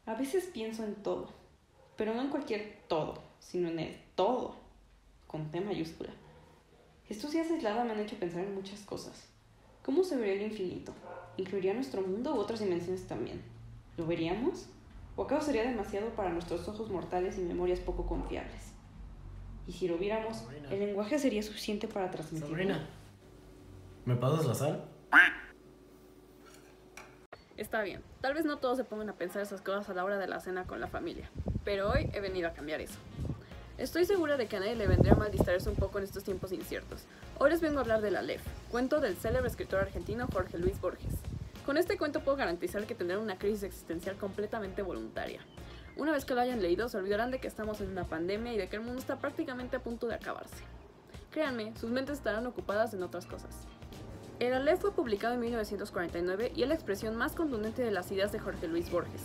A veces pienso en todo, pero no en cualquier todo, sino en el todo, con T mayúscula. Estos días aislados me han hecho pensar en muchas cosas. ¿Cómo se vería el infinito? ¿Incluiría nuestro mundo u otras dimensiones también? ¿Lo veríamos? ¿O acaso sería demasiado para nuestros ojos mortales y memorias poco confiables? Y si lo viéramos, Sobrina. ¿el lenguaje sería suficiente para transmitirlo? Sobrina, ¿me pasas la sal? Está bien, tal vez no todos se pongan a pensar esas cosas a la hora de la cena con la familia, pero hoy he venido a cambiar eso. Estoy segura de que a nadie le vendría mal distraerse un poco en estos tiempos inciertos. Hoy les vengo a hablar de La Aleph, cuento del célebre escritor argentino Jorge Luis Borges. Con este cuento puedo garantizar que tendrán una crisis existencial completamente voluntaria. Una vez que lo hayan leído, se olvidarán de que estamos en una pandemia y de que el mundo está prácticamente a punto de acabarse. Créanme, sus mentes estarán ocupadas en otras cosas. El Aleph fue publicado en 1949 y es la expresión más contundente de las ideas de Jorge Luis Borges.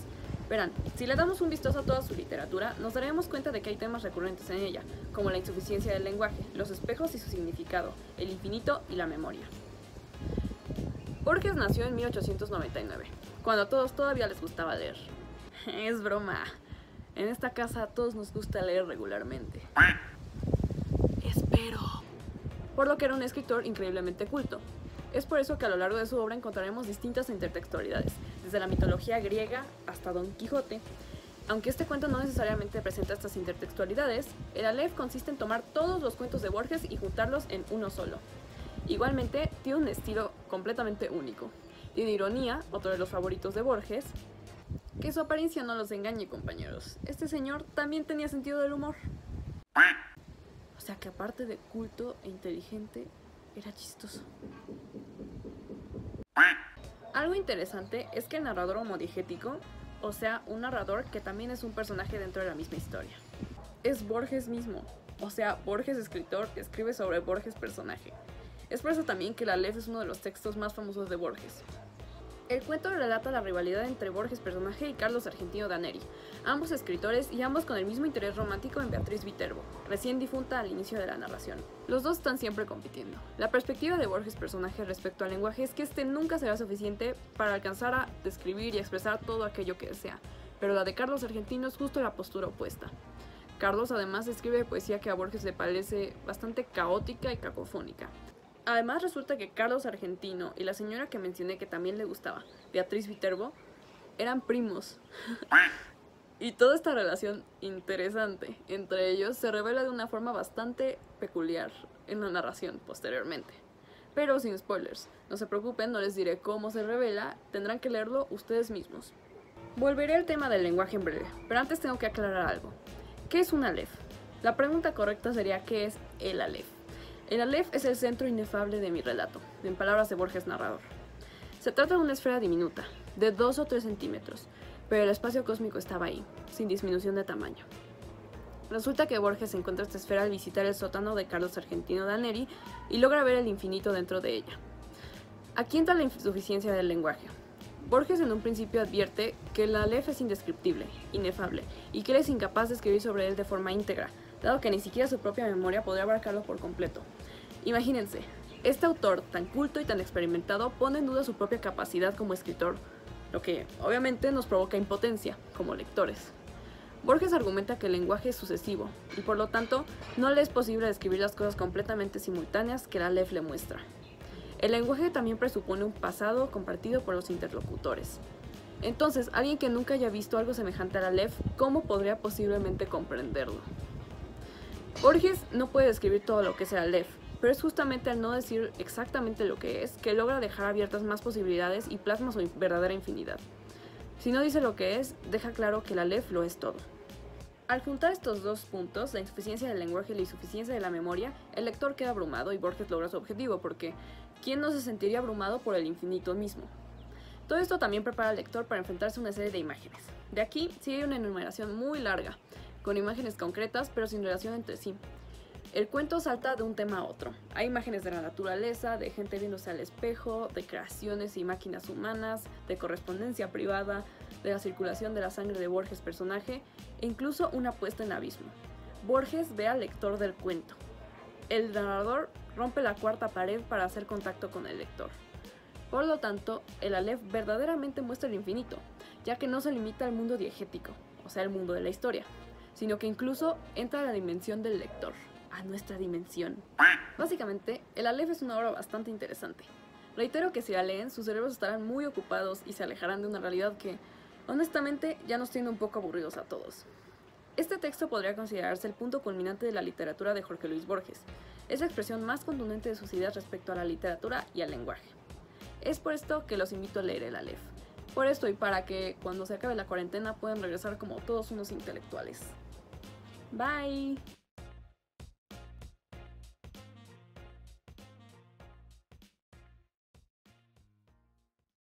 Verán, si le damos un vistazo a toda su literatura, nos daremos cuenta de que hay temas recurrentes en ella, como la insuficiencia del lenguaje, los espejos y su significado, el infinito y la memoria. Borges nació en 1899, cuando a todos todavía les gustaba leer. Es broma. En esta casa a todos nos gusta leer regularmente. Espero. Por lo que era un escritor increíblemente culto. Es por eso que a lo largo de su obra encontraremos distintas intertextualidades, desde la mitología griega hasta Don Quijote. Aunque este cuento no necesariamente presenta estas intertextualidades, el Aleph consiste en tomar todos los cuentos de Borges y juntarlos en uno solo. Igualmente, tiene un estilo completamente único. Tiene ironía, otro de los favoritos de Borges. Que su apariencia no los engañe, compañeros. Este señor también tenía sentido del humor. O sea que aparte de culto e inteligente, era chistoso. Algo interesante es que el narrador homodigético, o sea, un narrador que también es un personaje dentro de la misma historia, es Borges mismo. O sea, Borges escritor escribe sobre Borges personaje. Es por eso también que el Aleph es uno de los textos más famosos de Borges. El cuento relata la rivalidad entre Borges personaje y Carlos Argentino Daneri, ambos escritores y ambos con el mismo interés romántico en Beatriz Viterbo, recién difunta al inicio de la narración. Los dos están siempre compitiendo. La perspectiva de Borges personaje respecto al lenguaje es que este nunca será suficiente para alcanzar a describir y expresar todo aquello que desea, pero la de Carlos Argentino es justo la postura opuesta. Carlos además escribe poesía que a Borges le parece bastante caótica y cacofónica. Además resulta que Carlos Argentino y la señora que mencioné que también le gustaba, Beatriz Viterbo, eran primos. Y toda esta relación interesante entre ellos se revela de una forma bastante peculiar en la narración posteriormente. Pero sin spoilers, no se preocupen, no les diré cómo se revela, tendrán que leerlo ustedes mismos. Volveré al tema del lenguaje en breve, pero antes tengo que aclarar algo. ¿Qué es un Aleph? La pregunta correcta sería ¿qué es el Aleph? El Aleph es el centro inefable de mi relato, en palabras de Borges narrador. Se trata de una esfera diminuta, de 2 o 3 centímetros, pero el espacio cósmico estaba ahí, sin disminución de tamaño. Resulta que Borges encuentra esta esfera al visitar el sótano de Carlos Argentino Daneri y logra ver el infinito dentro de ella. Aquí entra la insuficiencia del lenguaje. Borges en un principio advierte que el Aleph es indescriptible, inefable, y que él es incapaz de escribir sobre él de forma íntegra, dado que ni siquiera su propia memoria podría abarcarlo por completo. Imagínense, este autor tan culto y tan experimentado pone en duda su propia capacidad como escritor, lo que obviamente nos provoca impotencia como lectores. Borges argumenta que el lenguaje es sucesivo y por lo tanto no le es posible describir las cosas completamente simultáneas que el Aleph le muestra. El lenguaje también presupone un pasado compartido por los interlocutores. Entonces, alguien que nunca haya visto algo semejante al Aleph, ¿cómo podría posiblemente comprenderlo? Borges no puede describir todo lo que es el Aleph, pero es justamente al no decir exactamente lo que es que logra dejar abiertas más posibilidades y plasma su verdadera infinidad. Si no dice lo que es, deja claro que el Aleph lo es todo. Al juntar estos dos puntos, la insuficiencia del lenguaje y la insuficiencia de la memoria, el lector queda abrumado y Borges logra su objetivo, porque ¿quién no se sentiría abrumado por el infinito mismo? Todo esto también prepara al lector para enfrentarse a una serie de imágenes. De aquí sigue una enumeración muy larga, con imágenes concretas pero sin relación entre sí. El cuento salta de un tema a otro. Hay imágenes de la naturaleza, de gente viéndose al espejo, de creaciones y máquinas humanas, de correspondencia privada, de la circulación de la sangre de Borges personaje, e incluso una puesta en abismo. Borges ve al lector del cuento. El narrador rompe la cuarta pared para hacer contacto con el lector. Por lo tanto, el Aleph verdaderamente muestra el infinito, ya que no se limita al mundo diegético, o sea, el mundo de la historia, sino que incluso entra a la dimensión del lector, a nuestra dimensión. Básicamente, el Aleph es una obra bastante interesante. Reitero que si la leen, sus cerebros estarán muy ocupados y se alejarán de una realidad que, honestamente, ya nos tiene un poco aburridos a todos. Este texto podría considerarse el punto culminante de la literatura de Jorge Luis Borges. Es la expresión más contundente de sus ideas respecto a la literatura y al lenguaje. Es por esto que los invito a leer el Aleph. Por esto y para que, cuando se acabe la cuarentena, puedan regresar como todos unos intelectuales. Bye.